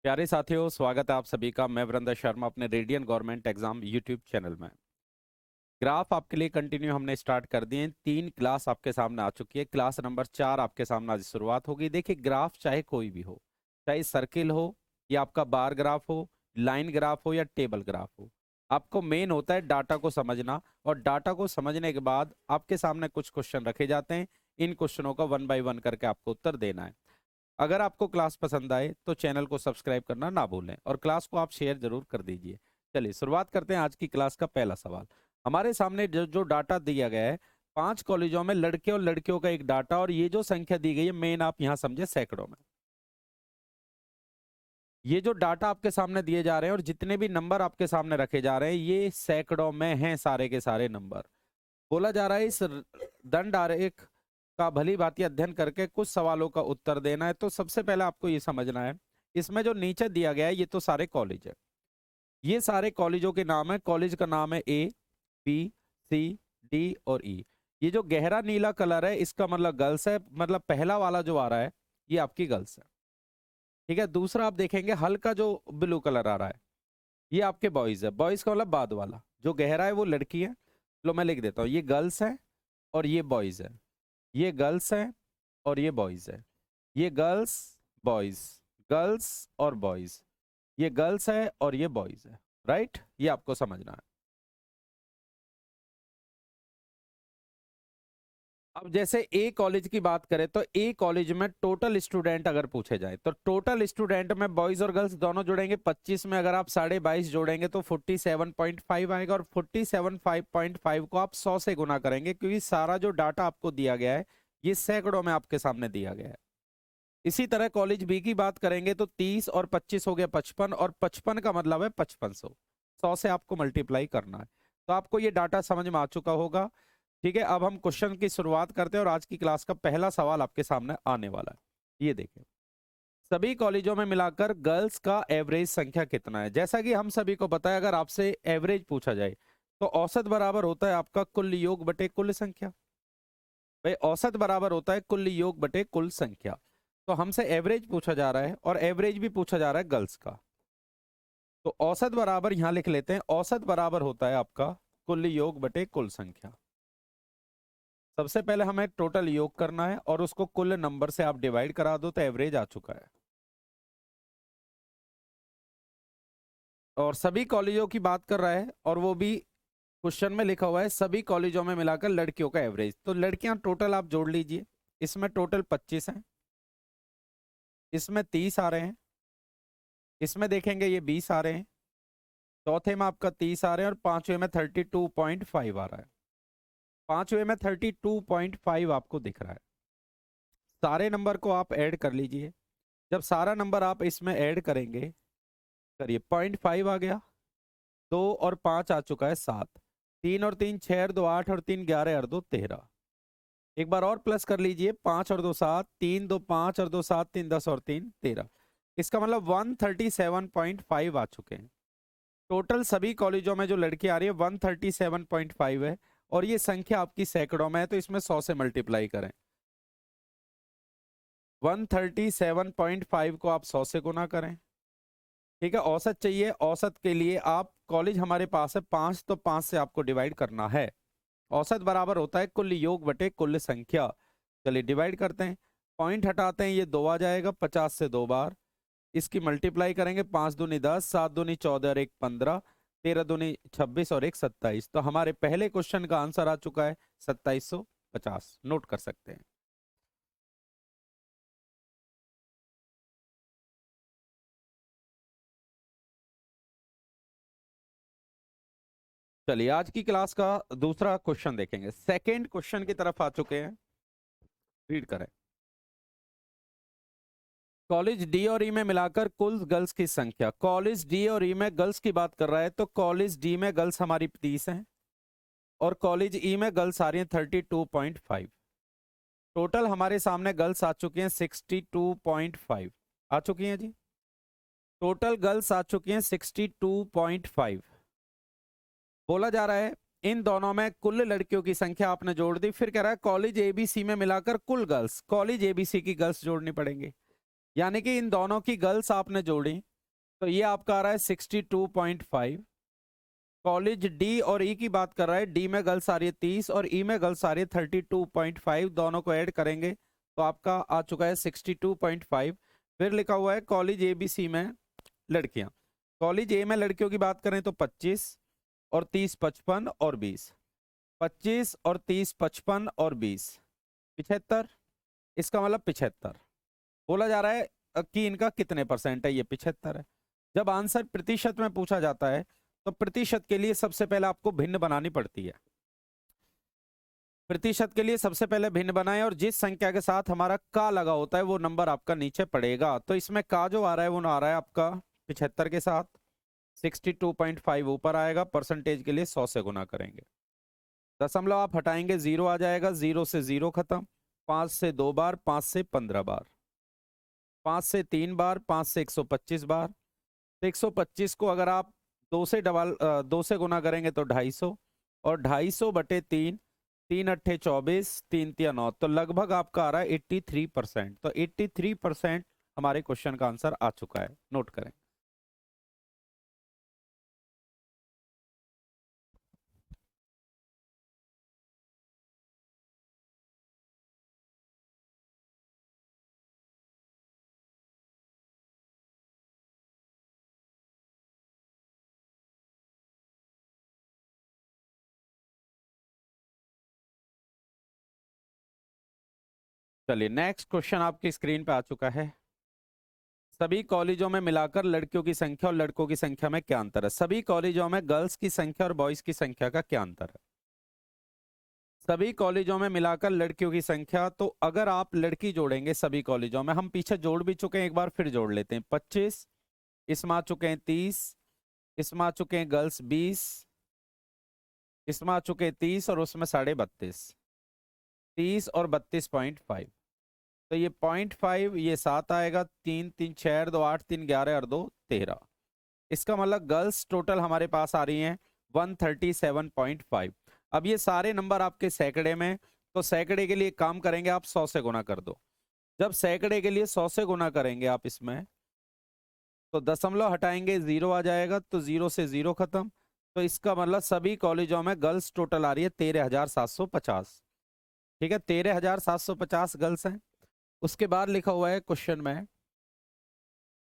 प्यारे साथियों, स्वागत है आप सभी का। मैं वृंदा शर्मा अपने radian government exam YouTube channel में। ग्राफ आपके लिए कंटिन्यू हमने स्टार्ट कर दिए हैं। 3 क्लास आपके सामने आ चुकी है। क्लास नंबर 4 आपके सामने आज शुरुआत होगी। देखिए, ग्राफ चाहे कोई भी हो, चाहे सर्किल हो या आपका बार ग्राफ हो, लाइन ग्राफ हो या टेबल ग्राफ हो, आपको मेन होता है डाटा को समझना। और डाटा को समझने के बाद आपके सामने कुछ क्वेश्चन रखे जाते हैं। इन क्वेश्चनों का 1 बाय 1 करके आपको उत्तर देना है। अगर आपको क्लास पसंद आए तो चैनल को सब्सक्राइब करना ना भूलें और क्लास को आप शेयर जरूर कर दीजिए। चलिए शुरुआत करते हैं आज की क्लास का पहला सवाल। हमारे सामने जो डाटा दिया गया है, 5 कॉलेजों में लड़के और लड़कियों का एक डाटा, और ये जो संख्या दी गई है मेन आप यहां समझे सैकड़ों में। ये जो डाटा आपके सामने दिए जा रहे हैं और जितने भी नंबर आपके सामने रखे जा रहे हैं ये सैकड़ों में हैं, सारे के सारे नंबर। बोला जा रहा है इस दंड आरेख का भली भांति अध्ययन करके कुछ सवालों का उत्तर देना है। तो सबसे पहले आपको ये समझना है, इसमें जो नीचे दिया गया है ये तो सारे कॉलेज है। ये सारे कॉलेजों के नाम है। कॉलेज का नाम है ए, बी, सी, डी और ई। ये जो गहरा नीला कलर है इसका मतलब गर्ल्स है, मतलब पहला वाला जो आ रहा है ये आपकी गर्ल्स है। ठीक है। दूसरा आप देखेंगे हल्का जो ब्लू कलर आ रहा है ये आपके बॉयज है। बॉयज का मतलब बाद वाला जो गहरा है वो लड़की है। लो मैं लिख देता हूँ, ये गर्ल्स है और ये बॉयज है। ये गर्ल्स है और ये बॉयज है। ये गर्ल्स, बॉयज, गर्ल्स और बॉयज। ये गर्ल्स है और ये बॉयज है। राइट, ये आपको समझना है। अब जैसे ए कॉलेज की बात करें तो ए कॉलेज में टोटल स्टूडेंट अगर पूछे जाए तो टोटल स्टूडेंट में बॉयज और गर्ल्स दोनों जोड़ेंगे 25 में अगर आप 22.5 जोड़ेंगे तो 47.5 आएगा। और 47.5 को आप 100 से गुना करेंगे क्योंकि सारा जो डाटा आपको दिया गया है ये सैकड़ों में आपके सामने दिया गया है। इसी तरह कॉलेज बी की बात करेंगे तो 30 और 25 हो गया 55, और 55 का मतलब है 5500। 100 से आपको मल्टीप्लाई करना है। तो आपको ये डाटा समझ में आ चुका होगा। ठीक है, अब हम क्वेश्चन की शुरुआत करते हैं और आज की क्लास का पहला सवाल आपके सामने आने वाला है। ये देखें, सभी कॉलेजों में मिलाकर गर्ल्स का एवरेज संख्या कितना है। जैसा कि हम सभी को पता है, अगर आपसे एवरेज पूछा जाए तो औसत बराबर होता है आपका कुल योग बटे कुल संख्या। भाई औसत बराबर होता है कुल योग बटे कुल संख्या। तो हमसे एवरेज पूछा जा रहा है और एवरेज भी पूछा जा रहा है गर्ल्स का। तो औसत बराबर यहां लिख लेते हैं, औसत बराबर होता है आपका कुल योग बटे कुल संख्या। सबसे पहले हमें टोटल योग करना है और उसको कुल नंबर से आप डिवाइड करा दो तो एवरेज आ चुका है। और सभी कॉलेजों की बात कर रहा है और वो भी क्वेश्चन में लिखा हुआ है सभी कॉलेजों में मिलाकर लड़कियों का एवरेज। तो लड़कियां टोटल आप जोड़ लीजिए, इसमें टोटल 25 हैं, इसमें 30 आ रहे हैं, इसमें देखेंगे ये 20 आ रहे हैं, चौथे में आपका 30 आ रहे हैं और पांचवे में 32.5 आ रहा है। पांचवे में 32.5 आपको दिख रहा है। सारे नंबर को आप ऐड कर लीजिए। जब सारा नंबर आप इसमें ऐड करेंगे, करिए, 0.5 आ गया, 2 और 5 आ चुका है 7, 3 और 3 6 और 2 8 और 3 11 और 2 13। एक बार और प्लस कर लीजिए, 5 और 2 7, 3 2 5 और 2 7, 3 10 और 3 13। इसका मतलब 137.5 आ चुके हैं। टोटल सभी कॉलेजों में जो लड़की आ रही है 137.5 है और ये संख्या आपकी सैकड़ों में है तो इसमें 100 से मल्टीप्लाई करें। 137.5 को आप 100 से गुना करें। ठीक है, औसत चाहिए। औसत के लिए आप, कॉलेज हमारे पास है 5 तो 5 से आपको डिवाइड करना है। औसत बराबर होता है कुल योग बटे कुल संख्या। चलिए डिवाइड करते हैं, पॉइंट हटाते हैं, ये 2 आ जाएगा 50 से 2 बार। इसकी मल्टीप्लाई करेंगे, 5 दूनी 10, 7 दूनी 14 और 1 15, 13 दूनी 26 और 1 27। तो हमारे पहले क्वेश्चन का आंसर आ चुका है 2750। नोट कर सकते हैं। चलिए आज की क्लास का दूसरा क्वेश्चन देखेंगे। सेकेंड क्वेश्चन की तरफ आ चुके हैं, रीड करें। कॉलेज डी और ई में मिलाकर कुल गर्ल्स की संख्या। कॉलेज डी और ई में गर्ल्स की बात कर रहा है तो कॉलेज डी में गर्ल्स हमारी 30 हैं और कॉलेज ई में गर्ल्स आ रही हैं 32.5। टोटल हमारे सामने गर्ल्स आ चुकी हैं 62.5 आ चुकी हैं जी। टोटल गर्ल्स आ चुकी हैं 62.5। बोला जा रहा है इन दोनों में कुल लड़कियों की संख्या आपने जोड़ दी। फिर कह रहा है कॉलेज एबीसी में मिलाकर कुल गर्ल्स। कॉलेज एबीसी की गर्ल्स जोड़नी पड़ेंगे, यानी कि इन दोनों की गर्ल्स आपने जोड़ी तो ये आपका आ रहा है 62.5। कॉलेज डी और ई की बात कर रहा है, डी में गर्ल्स आ रही है 30 और ई में गर्ल्स आ रही है 32.5, दोनों को ऐड करेंगे तो आपका आ चुका है 62.5। फिर लिखा हुआ है कॉलेज ए बी सी में लड़कियां। कॉलेज ए में लड़कियों की बात करें तो 25 और 30 55 और 20, 25 और 30 55 और 20 75। इसका मतलब 75 बोला जा रहा है कि इनका कितने परसेंट है, ये 75 है। जब आंसर प्रतिशत में पूछा जाता है तो प्रतिशत के लिए सबसे पहले आपको भिन्न बनानी पड़ती है। प्रतिशत के लिए सबसे पहले भिन्न बनाएं और जिस संख्या के साथ हमारा का लगा होता है वो नंबर आपका नीचे पड़ेगा। तो इसमें का जो आ रहा है वो आ रहा है आपका 75 के साथ, 62.5 ऊपर आएगा। परसेंटेज के लिए 100 से गुना करेंगे। दशमलव आप हटाएंगे, जीरो आ जाएगा, जीरो से जीरो खत्म। 5 से 2 बार, 5 से 15 बार, 5 से 3 बार, 5 से 125 बार। तो 125 को अगर आप 2 से गुना करेंगे तो 250 और 250 बटे 3, 3 अट्ठे 24, 3 तिया 9, तो लगभग आपका आ रहा है 83%। तो 83% हमारे क्वेश्चन का आंसर आ चुका है, नोट करें। चलिए नेक्स्ट क्वेश्चन आपकी स्क्रीन पे आ चुका है। सभी कॉलेजों में मिलाकर लड़कियों की संख्या और लड़कों की संख्या में क्या अंतर है? सभी कॉलेजों में गर्ल्स की संख्या और बॉयज की संख्या का क्या अंतर है? सभी कॉलेजों में मिलाकर लड़कियों की संख्या, तो अगर आप लड़की जोड़ेंगे सभी कॉलेजों में, हम पीछे जोड़ भी चुके हैं, एक बार फिर जोड़ लेते हैं। 25, इसमें आ चुके हैं 30, इसमें आ चुके हैं गर्ल्स 20, इसमें आ चुके हैं 30 और उसमें 32.5, 30 और 32.5। तो ये 0.5, ये 7 आएगा, 3 3 6 2 8 3 11 और 2 13। इसका मतलब गर्ल्स टोटल हमारे पास आ रही हैं 137.5। अब ये सारे नंबर आपके सैकड़े में, तो सैकड़े के लिए काम करेंगे आप 100 से गुना कर दो। जब सैकड़े के लिए 100 से गुना करेंगे आप इसमें, तो दशमलव हटाएंगे, जीरो आ जाएगा, तो जीरो से जीरो खत्म। तो इसका मतलब सभी कॉलेजों में गर्ल्स टोटल आ रही है 13,750। ठीक है, 13,750 गर्ल्स हैं। उसके बाद लिखा हुआ है क्वेश्चन में,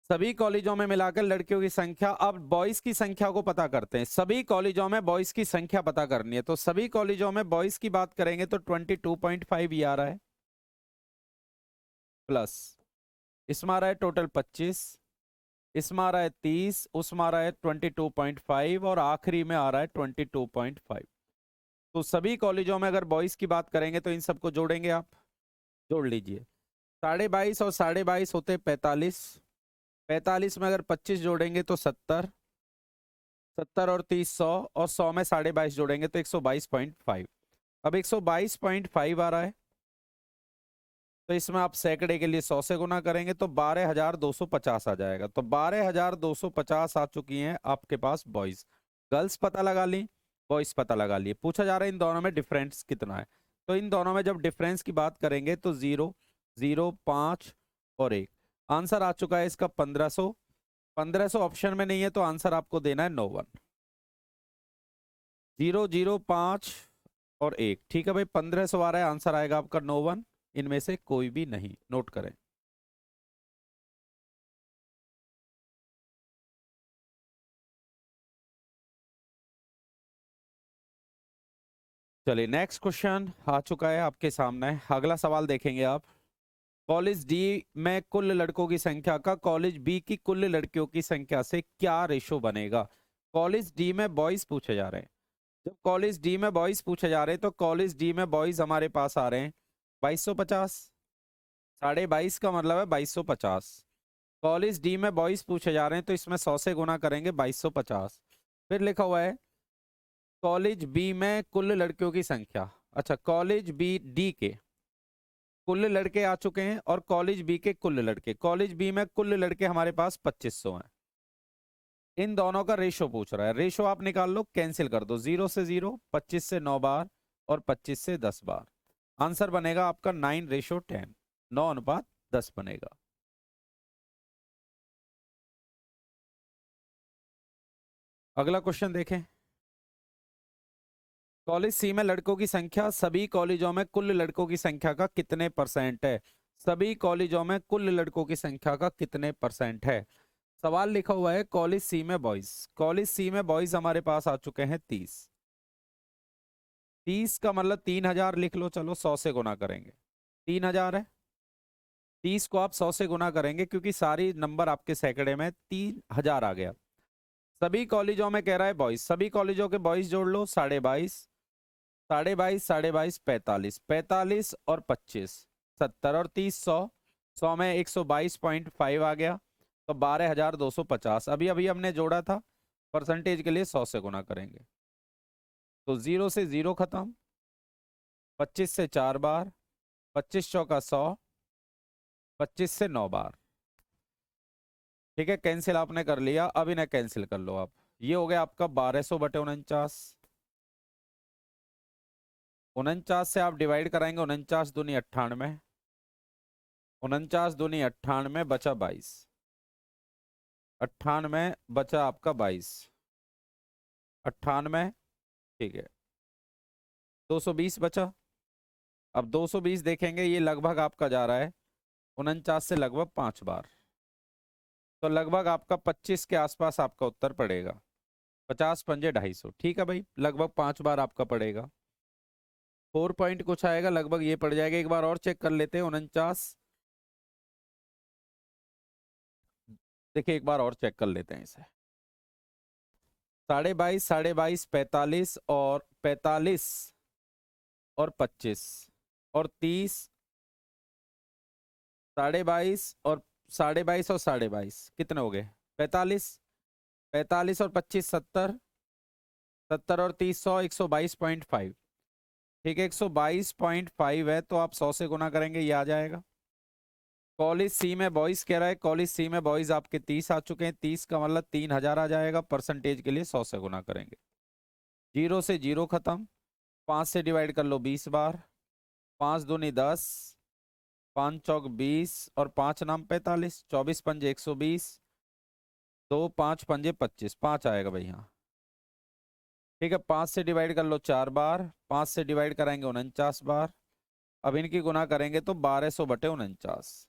सभी कॉलेजों में मिलाकर लड़कियों की संख्या। अब बॉयज की संख्या को पता करते हैं। सभी कॉलेजों में बॉयज की संख्या पता करनी है, तो सभी कॉलेजों में बॉयज की बात करेंगे तो 22.5 ये आ रहा है, प्लस इसमें आ रहा है टोटल 25, इसमें आ रहा है 30, उसमें आ रहा है 22.5 और आखिरी में आ रहा है 22.5। तो सभी कॉलेजों में अगर बॉयज की बात करेंगे तो इन सबको जोड़ेंगे आप, जोड़ लीजिए। 22.5 और 22.5 होते 45, 45 में अगर 25 जोड़ेंगे तो 70, 70 और 30 100 और 100 में 22.5 जोड़ेंगे तो 122.5। अब 122.5 आ रहा है, तो इसमें आप सैकड़े के लिए 100 से गुना करेंगे तो 12,250 आ जाएगा। तो 12,250 आ चुकी हैं आपके पास बॉयज। गर्ल्स पता लगा ली, बॉयज पता लगा लिए। पूछा जा रहा है इन दोनों में डिफरेंस कितना है। तो इन दोनों में जब डिफरेंस की बात करेंगे तो 0 0 5 और 1। आंसर आ चुका है इसका 1500। 1500 ऑप्शन में नहीं है तो आंसर आपको देना है 91। 0 0 5 और 1। ठीक है भाई, 1500 आ रहा है, आंसर आएगा आपका 91। इनमें से कोई भी नहीं, नोट करें। चलिए नेक्स्ट क्वेश्चन आ चुका है आपके सामने। अगला सवाल देखेंगे आप। कॉलेज डी में कुल लड़कों की संख्या का कॉलेज बी की कुल लड़कियों की संख्या से क्या रेशो बनेगा? कॉलेज डी में बॉयज पूछे जा रहे हैं। जब कॉलेज डी में बॉयज पूछे जा रहे हैं तो कॉलेज डी में बॉयज हमारे पास आ रहे हैं 2250, 22.5 का मतलब है 2250। कॉलेज डी में बॉयज पूछे जा रहे हैं तो इसमें 100 से गुना करेंगे 2250। फिर लिखा हुआ है कॉलेज बी में कुल लड़कियों की संख्या। अच्छा, कॉलेज बी डी के कुल लड़के आ चुके हैं और कॉलेज बी के कुल लड़के। कॉलेज बी में कुल लड़के हमारे पास 2500 हैं। इन दोनों का रेशो पूछ रहा है। रेशो आप निकाल लो, कैंसिल कर दो, 0 से 0, 25 से 9 बार और 25 से 10 बार। आंसर बनेगा आपका 9:10, 9:10 बनेगा। अगला क्वेश्चन देखें। कॉलेज सी में लड़कों की संख्या सभी कॉलेजों में कुल लड़कों की संख्या का कितने परसेंट है? सभी कॉलेजों में कुल लड़कों की संख्या का कितने परसेंट है? सवाल लिखा हुआ है कॉलेज सी में बॉयज। कॉलेज सी में बॉयज हमारे पास आ चुके हैं 30। 30 का मतलब 3000 लिख लो, चलो 100 से गुना करेंगे। 3000 है, 30 को आप 100 से गुना करेंगे क्योंकि सारी नंबर आपके सैकड़े में 3000 आ गया। सभी कॉलेजों में कह रहा है बॉयज, सभी कॉलेजों के बॉयज जोड़ लो, 22.5, 22.5, 22.5, 45, 45 और 25, 70 और 30, 100, 100 में 122.5 आ गया, तो 12,250। अभी अभी हमने जोड़ा था, परसेंटेज के लिए 100 से गुना करेंगे, तो 0 से 0 खत्म, 25 से 4 बार, 25 चौका 100, 25 से 9 बार। ठीक है, कैंसिल आपने कर लिया, अब इन्हें कैंसिल कर लो आप। ये हो गया आपका 1200/49। 49 से आप डिवाइड कराएंगे, 49 दूनी 98, 49 दूनी 98, बचा 22, 98 बचा आपका 22, 98, ठीक है, 220 बचा। अब 220 देखेंगे, ये लगभग आपका जा रहा है 49 से लगभग 5 बार, तो लगभग आपका 25 के आसपास आपका उत्तर पड़ेगा। 50 पंजे 250, ठीक है भाई, लगभग 5 बार आपका पड़ेगा। 4 पॉइंट कुछ आएगा, लगभग ये पड़ जाएगा। एक बार और चेक कर लेते हैं, 49, देखिए एक बार और चेक कर लेते हैं इसे। 22.5, 22.5, 45 और 45 और 25 और 30, 22.5 और 22.5 और 22.5 कितने हो गए? 45, 45 और 25 70, 70 और 30 100, 122.5। ठीक है, 122.5 है, तो आप 100 से गुना करेंगे, ये आ जाएगा। कॉलेज सी में बॉयज कह रहा है, कॉलेज सी में बॉयज आपके 30 आ चुके हैं, 30 का मतलब 3000 आ जाएगा, परसेंटेज के लिए 100 से गुना करेंगे। 0 से 0 खत्म, 5 से डिवाइड कर लो 20 बार, 5 दूनी 10, 5 चौक 20 और 5 नाम 45, 24 पंजे 120, 2 5 पंजे 25, 5 आएगा भाई यहाँ। ठीक है, 5 से डिवाइड कर लो 4 बार, 5 से डिवाइड कराएंगे 49 बार। अब इनकी गुना करेंगे तो 1200/49,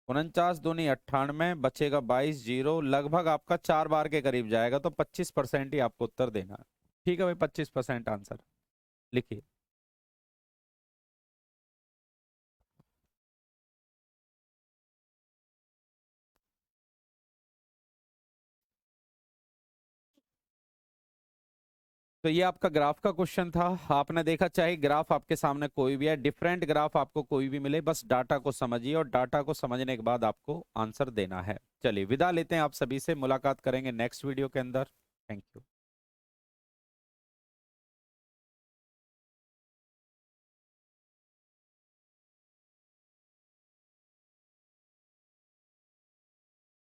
49 दूनी 98, बचेगा 22, 0, लगभग आपका 4 बार के करीब जाएगा, तो 25% ही आपको उत्तर देना है। ठीक है भाई, 25% आंसर लिखिए। तो ये आपका ग्राफ का क्वेश्चन था। आपने देखा, चाहे ग्राफ आपके सामने कोई भी है, डिफरेंट ग्राफ आपको कोई भी मिले, बस डाटा को समझिए और डाटा को समझने के बाद आपको आंसर देना है। चलिए विदा लेते हैं आप सभी से, मुलाकात करेंगे नेक्स्ट वीडियो के अंदर।